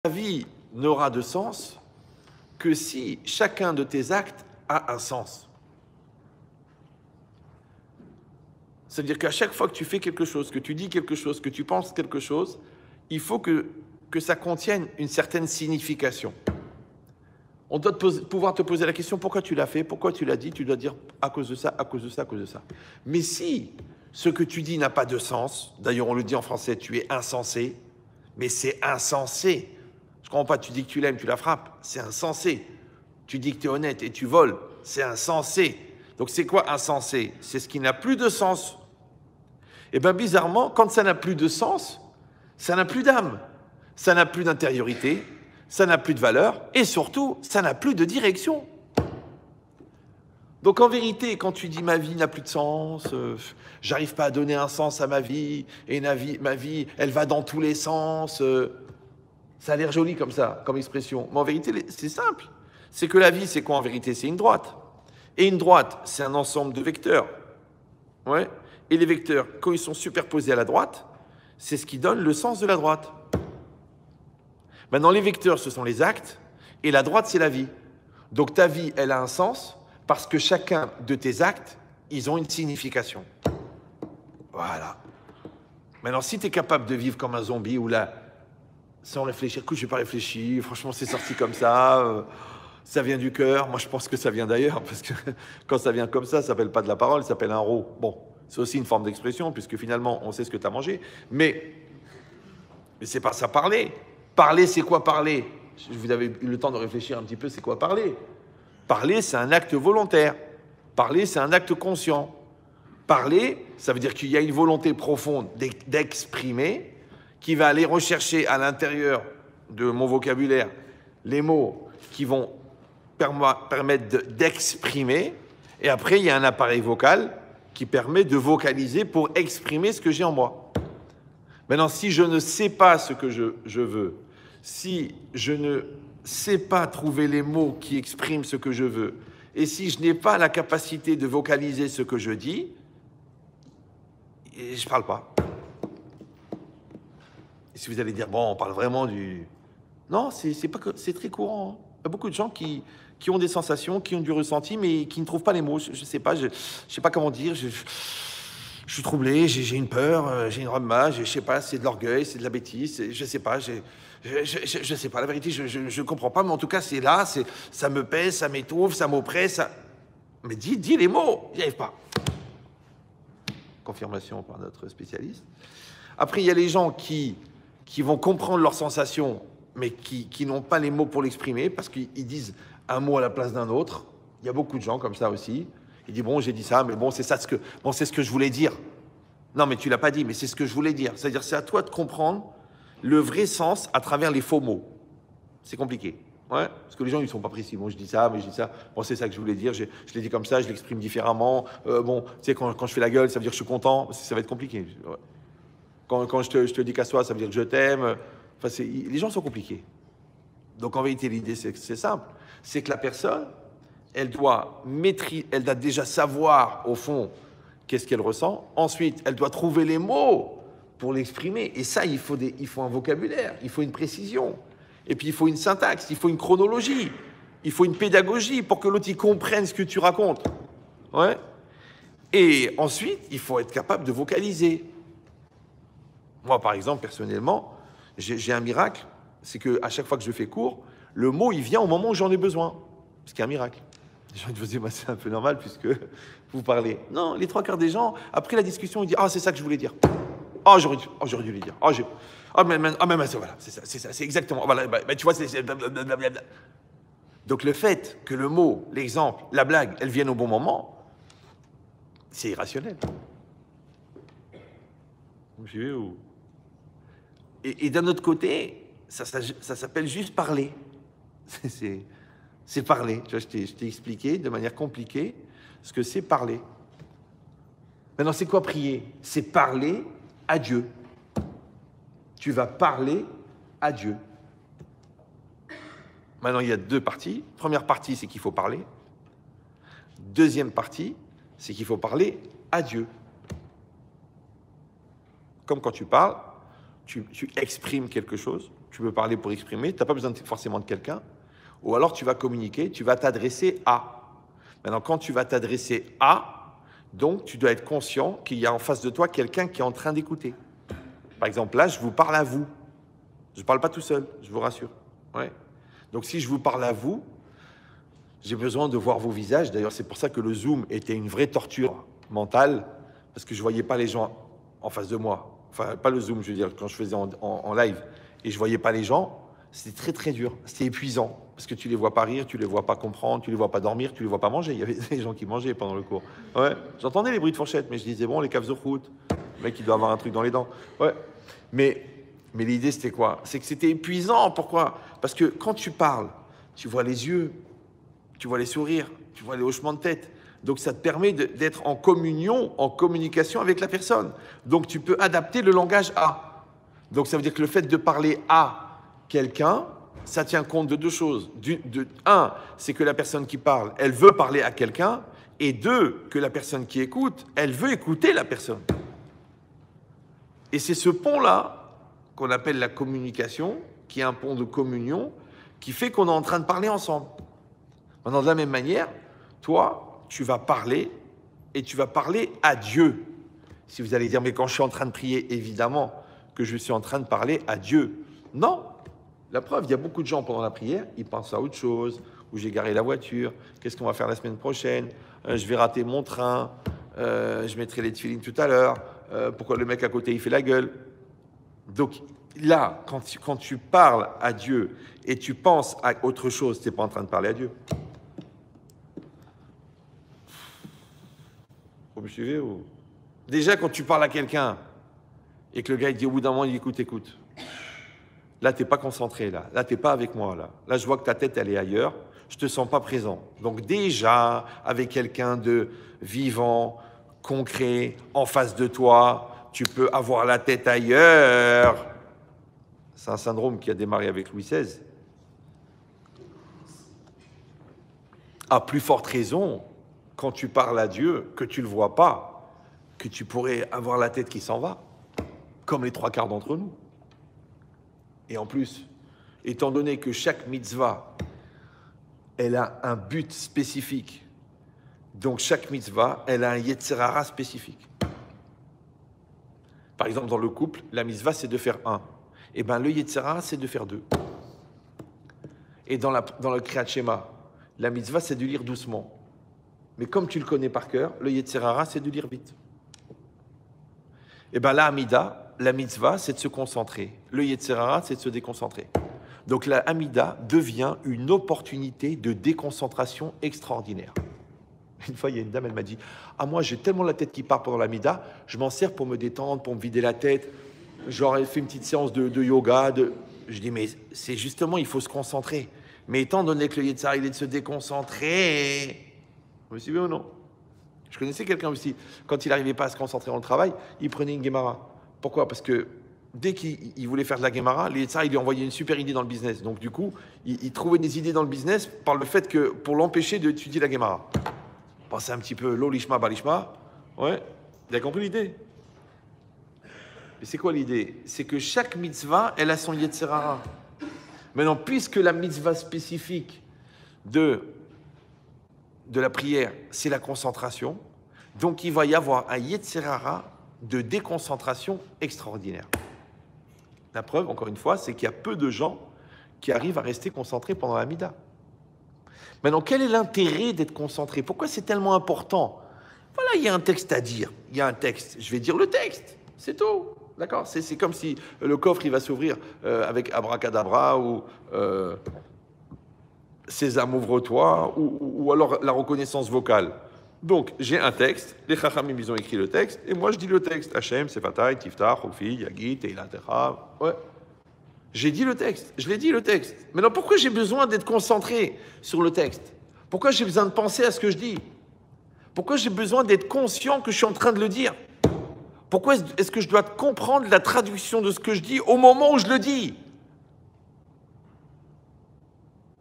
Ta vie n'aura de sens que si chacun de tes actes a un sens. C'est-à-dire qu'à chaque fois que tu fais quelque chose, que tu dis quelque chose, que tu penses quelque chose, il faut que ça contienne une certaine signification. On doit pouvoir te poser la question, pourquoi tu l'as fait, pourquoi tu l'as dit, tu dois dire à cause de ça, à cause de ça, à cause de ça. Mais si ce que tu dis n'a pas de sens, d'ailleurs on le dit en français, tu es insensé, mais c'est insensé. Je ne comprends pas, tu dis que tu l'aimes, tu la frappes, c'est insensé. Tu dis que tu es honnête et tu voles, c'est insensé. Donc c'est quoi insensé? C'est ce qui n'a plus de sens. Et bien bizarrement, quand ça n'a plus de sens, ça n'a plus d'âme, ça n'a plus d'intériorité, ça n'a plus de valeur, et surtout, ça n'a plus de direction. Donc en vérité, quand tu dis ma vie n'a plus de sens, j'arrive pas à donner un sens à ma vie, et ma vie, elle va dans tous les sens, ça a l'air joli comme ça, comme expression. Mais en vérité, c'est simple. C'est que la vie, c'est quoi en vérité? C'est une droite. Et une droite, c'est un ensemble de vecteurs. Ouais. Et les vecteurs, quand ils sont superposés à la droite, c'est ce qui donne le sens de la droite. Maintenant, les vecteurs, ce sont les actes, et la droite, c'est la vie. Donc ta vie, elle a un sens, parce que chacun de tes actes, ils ont une signification. Voilà. Maintenant, si tu es capable de vivre comme un zombie, ou là, sans réfléchir, écoute, je n'ai pas réfléchi, franchement, c'est sorti comme ça vient du cœur. Moi, je pense que ça vient d'ailleurs, parce que quand ça vient comme ça s'appelle pas de la parole, ça s'appelle un rot. Bon, c'est aussi une forme d'expression, puisque finalement, on sait ce que tu as mangé. Mais c'est pas ça parler. Parler, c'est quoi parler? Vous avez eu le temps de réfléchir un petit peu, c'est quoi parler? Parler, c'est un acte volontaire. Parler, c'est un acte conscient. Parler, ça veut dire qu'il y a une volonté profonde d'exprimer, qui va aller rechercher à l'intérieur de mon vocabulaire les mots qui vont permettre d'exprimer. Et après, il y a un appareil vocal qui permet de vocaliser pour exprimer ce que j'ai en moi. Maintenant, si je ne sais pas ce que je veux, si je ne sais pas trouver les mots qui expriment ce que je veux, et si je n'ai pas la capacité de vocaliser ce que je dis, je ne parle pas. Et si vous allez dire, bon, on parle vraiment du... Non, c'est très courant. Hein. Il y a beaucoup de gens qui ont des sensations, qui ont du ressenti, mais qui ne trouvent pas les mots. Je ne sais pas, je sais pas comment dire. Je suis troublé, j'ai une peur, j'ai une remma, je sais pas, c'est de l'orgueil, c'est de la bêtise, je sais pas, je sais pas, la vérité, je comprends pas, mais en tout cas, c'est là, ça me pèse, ça m'étouffe, ça m'oppresse, ça... Mais dis les mots, j'y arrive pas. Confirmation par notre spécialiste. Après, il y a les gens qui vont comprendre leurs sensations, mais qui n'ont pas les mots pour l'exprimer, parce qu'ils disent un mot à la place d'un autre. Il y a beaucoup de gens comme ça aussi. Il dit, bon, j'ai dit ça, mais bon, c'est ce que je voulais dire. Non, mais tu l'as pas dit, mais c'est ce que je voulais dire. C'est-à-dire, c'est à toi de comprendre le vrai sens à travers les faux mots. C'est compliqué. Ouais, parce que les gens, ils sont pas précis. Bon, je dis ça, mais je dis ça. Bon, c'est ça que je voulais dire. Je l'ai dit comme ça, je l'exprime différemment. Bon, tu sais, quand je fais la gueule, ça veut dire que je suis content. Ça va être compliqué. Ouais. Quand je te dis qu'à soi, ça veut dire que je t'aime. Enfin, les gens sont compliqués. Donc, en vérité, l'idée, c'est simple. C'est que la personne, elle doit déjà savoir, au fond, qu'est-ce qu'elle ressent. Ensuite, elle doit trouver les mots pour l'exprimer. Et ça, il faut un vocabulaire, il faut une précision. Et puis, il faut une syntaxe, il faut une chronologie, il faut une pédagogie pour que l'autre, il comprenne ce que tu racontes. Ouais. Et ensuite, il faut être capable de vocaliser. Moi, par exemple, personnellement, j'ai un miracle, c'est qu'à chaque fois que je fais cours, le mot, il vient au moment où j'en ai besoin. Ce qui est un miracle. Les gens disent, bah, c'est un peu normal puisque vous parlez. Non, les 3/4 des gens, après la discussion, ils disent, ah, c'est ça que je voulais dire. Ah, j'aurais dû le dire. Mais voilà, c'est ça, c'est exactement. Voilà, tu vois, c'est blablabla. Donc le fait que le mot, l'exemple, la blague, elles viennent au bon moment, c'est irrationnel. Vous suivez ou... Et d'un autre côté, ça s'appelle juste parler. C'est parler. Tu vois, je t'ai expliqué de manière compliquée ce que c'est parler. Maintenant, c'est quoi prier? C'est parler à Dieu. Tu vas parler à Dieu. Maintenant, il y a 2 parties. Première partie, c'est qu'il faut parler. Deuxième partie, c'est qu'il faut parler à Dieu. Comme quand tu parles, tu exprimes quelque chose, tu peux parler pour exprimer, tu n'as pas besoin forcément de quelqu'un. Ou alors tu vas communiquer, tu vas t'adresser à. Maintenant, quand tu vas t'adresser à, donc tu dois être conscient qu'il y a en face de toi quelqu'un qui est en train d'écouter. Par exemple, là, je vous parle à vous. Je ne parle pas tout seul, je vous rassure. Ouais. Donc si je vous parle à vous, j'ai besoin de voir vos visages. D'ailleurs, c'est pour ça que le Zoom était une vraie torture mentale, parce que je ne voyais pas les gens en face de moi. Enfin, pas le Zoom, je veux dire, quand je faisais en live, et je ne voyais pas les gens, c'était très très dur, c'était épuisant, parce que tu les vois pas rire, tu les vois pas comprendre, tu les vois pas dormir, tu les vois pas manger. Il y avait des gens qui mangeaient pendant le cours. Ouais. J'entendais les bruits de fourchette, mais je disais, bon, les caves de route, le mec, il doit avoir un truc dans les dents. Ouais. Mais l'idée, c'était quoi? C'est que c'était épuisant. Pourquoi? Parce que quand tu parles, tu vois les yeux, tu vois les sourires, tu vois les hochements de tête. Donc, ça te permet d'être en communion, en communication avec la personne. Donc, tu peux adapter le langage à. Donc, ça veut dire que le fait de parler à quelqu'un, ça tient compte de deux choses. Un, c'est que la personne qui parle, elle veut parler à quelqu'un. Et deux, que la personne qui écoute, elle veut écouter la personne. Et c'est ce pont-là qu'on appelle la communication, qui est un pont de communion, qui fait qu'on est en train de parler ensemble. Maintenant, de la même manière, toi, tu vas parler et tu vas parler à Dieu. Si vous allez dire, mais quand je suis en train de prier, évidemment que je suis en train de parler à Dieu. Non. La preuve, il y a beaucoup de gens pendant la prière, ils pensent à autre chose, où j'ai garé la voiture, qu'est-ce qu'on va faire la semaine prochaine, je vais rater mon train, je mettrai les tefilines tout à l'heure, pourquoi le mec à côté il fait la gueule. Donc là, quand tu parles à Dieu et tu penses à autre chose, tu n'es pas en train de parler à Dieu. Vous me suivez ou... Déjà, quand tu parles à quelqu'un et que le gars il dit au bout d'un moment, il dit écoute. Là, tu n'es pas concentré, là. Là, tu n'es pas avec moi, là. Là, je vois que ta tête, elle est ailleurs. Je ne te sens pas présent. Donc déjà, avec quelqu'un de vivant, concret, en face de toi, tu peux avoir la tête ailleurs. C'est un syndrome qui a démarré avec Louis XVI. À plus forte raison, quand tu parles à Dieu, que tu ne le vois pas, que tu pourrais avoir la tête qui s'en va, comme les trois quarts d'entre nous. Et en plus, étant donné que chaque mitzvah, elle a un but spécifique, donc chaque mitzvah, elle a un yetzer hara spécifique. Par exemple, dans le couple, la mitzvah, c'est de faire un. Et bien, le yetzer hara, c'est de faire deux. Et dans le Kriyat Shema, la mitzvah, c'est de lire doucement. Mais comme tu le connais par cœur, le yetzer hara, c'est de lire vite. Et bien, la Hamida, la mitzvah, c'est de se concentrer. Le yetzer hara, c'est de se déconcentrer. Donc la Hamida devient une opportunité de déconcentration extraordinaire. Une fois, il y a une dame, elle m'a dit « Ah, moi, j'ai tellement la tête qui part pendant la Hamida, je m'en sers pour me détendre, pour me vider la tête. Genre, elle fait une petite séance de yoga. » Je dis « Mais c'est justement, il faut se concentrer. Mais étant donné que le yetzer hara, il est de se déconcentrer... » Vous me suivez ou non? Je connaissais quelqu'un aussi, quand il n'arrivait pas à se concentrer dans le travail, il prenait une Gemara. Pourquoi? Parce que dès qu'il voulait faire de la Gemara, il lui envoyait une super idée dans le business. Donc du coup, il trouvait des idées dans le business par le fait que, pour l'empêcher d'étudier la Gemara. Pensez un petit peu, l'olishma, balishma. Ouais, vous avez compris l'idée? Et c'est quoi l'idée? C'est que chaque mitzvah, elle a son yetzer hara. Maintenant, puisque la mitzvah spécifique de la prière, c'est la concentration, donc il va y avoir un yetzer hara de déconcentration extraordinaire. La preuve, encore une fois, c'est qu'il y a peu de gens qui arrivent à rester concentrés pendant la Mida. Maintenant, quel est l'intérêt d'être concentré? Pourquoi c'est tellement important? Voilà, il y a un texte à dire. Il y a un texte. Je vais dire le texte. C'est tout. D'accord? C'est comme si le coffre, il va s'ouvrir avec abracadabra ou Sésame, ouvre-toi, ou alors la reconnaissance vocale. Donc, j'ai un texte, les Chachamim, ils ont écrit le texte, et moi, je dis le texte. Hachem, Sefatai, Tiftach, Chofi, Yagit, Teilatecha. Ouais. J'ai dit le texte, je l'ai dit le texte. Maintenant, pourquoi j'ai besoin d'être concentré sur le texte? Pourquoi j'ai besoin de penser à ce que je dis? Pourquoi j'ai besoin d'être conscient que je suis en train de le dire? Pourquoi est-ce que je dois comprendre la traduction de ce que je dis au moment où je le dis?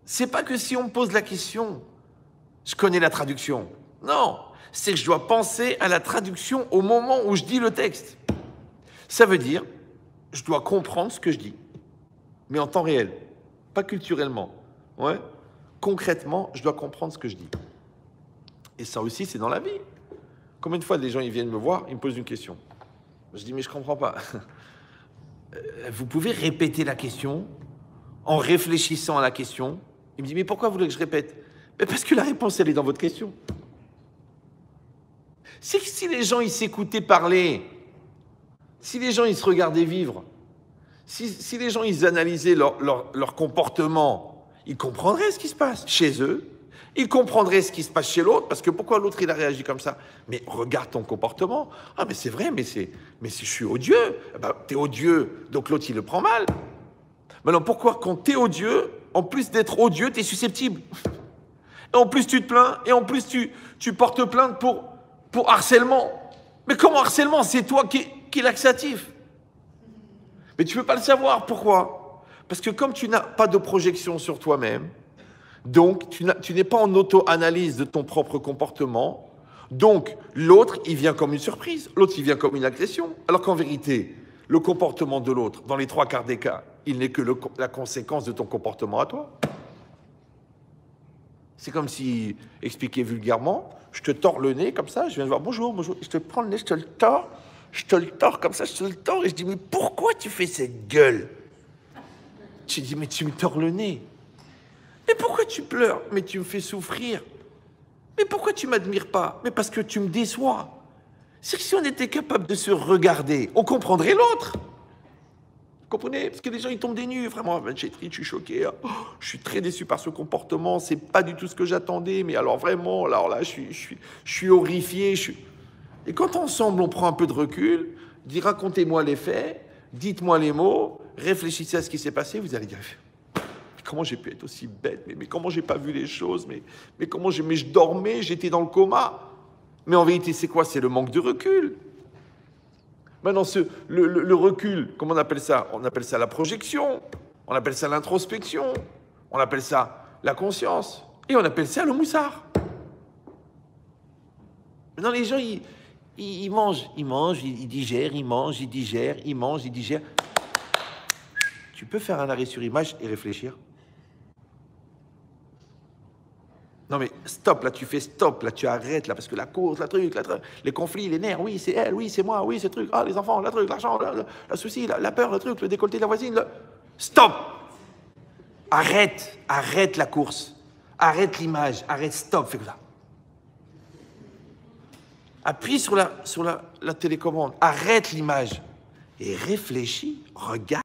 C'est pas que si on me pose la question, je connais la traduction. Non, c'est que je dois penser à la traduction au moment où je dis le texte. Ça veut dire, je dois comprendre ce que je dis. mais en temps réel, pas culturellement. Ouais. Concrètement, je dois comprendre ce que je dis. Et ça aussi, c'est dans la vie. Combien de fois des gens ils viennent me voir, ils me posent une question. Je dis, mais je comprends pas. Vous pouvez répéter la question en réfléchissant à la question. Il me dit, mais pourquoi vous voulez que je répète? Mais parce que la réponse, elle est dans votre question. C'est que si les gens, ils s'écoutaient parler, si les gens, ils se regardaient vivre, si les gens, ils analysaient leur comportement, ils comprendraient ce qui se passe chez eux, ils comprendraient ce qui se passe chez l'autre, parce que pourquoi l'autre, il a réagi comme ça? Mais regarde ton comportement. Ah, mais c'est vrai, mais je suis odieux. Ben, t'es odieux, donc l'autre, il le prend mal. Maintenant, pourquoi quand t'es odieux, en plus d'être odieux, t'es susceptible? Et en plus, tu te plains, et en plus, tu portes plainte pour harcèlement. Mais comment harcèlement? C'est toi qui es laxatif. Mais tu ne peux pas le savoir. Pourquoi? Parce que comme tu n'as pas de projection sur toi-même, donc tu n'es pas en auto-analyse de ton propre comportement, donc l'autre, il vient comme une surprise, l'autre, il vient comme une agression. Alors qu'en vérité, le comportement de l'autre, dans les 3/4 des cas, il n'est que la conséquence de ton comportement à toi. C'est comme si, expliqué vulgairement, je te tords le nez comme ça, je viens de voir, bonjour, je te prends le nez, je te le tords comme ça, je te le tords, et je dis, mais pourquoi tu fais cette gueule? Tu dis, mais tu me tords le nez. Mais pourquoi tu pleures? Mais tu me fais souffrir. Mais pourquoi tu m'admires pas? Mais parce que tu me déçois. C'est que si on était capable de se regarder, on comprendrait l'autre. Vous comprenez? Parce que les gens, ils tombent des nues. Vraiment, Chétri, je suis choqué. Oh, je suis très déçu par ce comportement. C'est pas du tout ce que j'attendais. Mais alors vraiment, alors là, je suis horrifié. Et quand ensemble, on prend un peu de recul, dit racontez-moi les faits, dites-moi les mots, réfléchissez à ce qui s'est passé, vous allez dire comment j'ai pu être aussi bête, mais comment j'ai pas vu les choses, mais comment mais je dormais, j'étais dans le coma. Mais en vérité, c'est quoi? C'est le manque de recul. Maintenant, le recul, comment on appelle ça? On appelle ça la projection, on appelle ça l'introspection, on appelle ça la conscience, et on appelle ça le moussard. Maintenant, les gens, ils mangent, ils digèrent, ils mangent, ils digèrent, ils mangent, ils digèrent. Tu peux faire un arrêt sur image et réfléchir. Non mais stop, là tu fais stop, là tu arrêtes, là, parce que la course, les conflits, les nerfs, oui c'est elle, oui c'est moi, oui c'est le truc, ah les enfants, le truc, l'argent, le souci, la peur, le truc, le décolleté de la voisine, Stop! Arrête la course, arrête l'image, arrête, stop, fais comme ça. Appuie sur la télécommande, arrête l'image et réfléchis, regarde.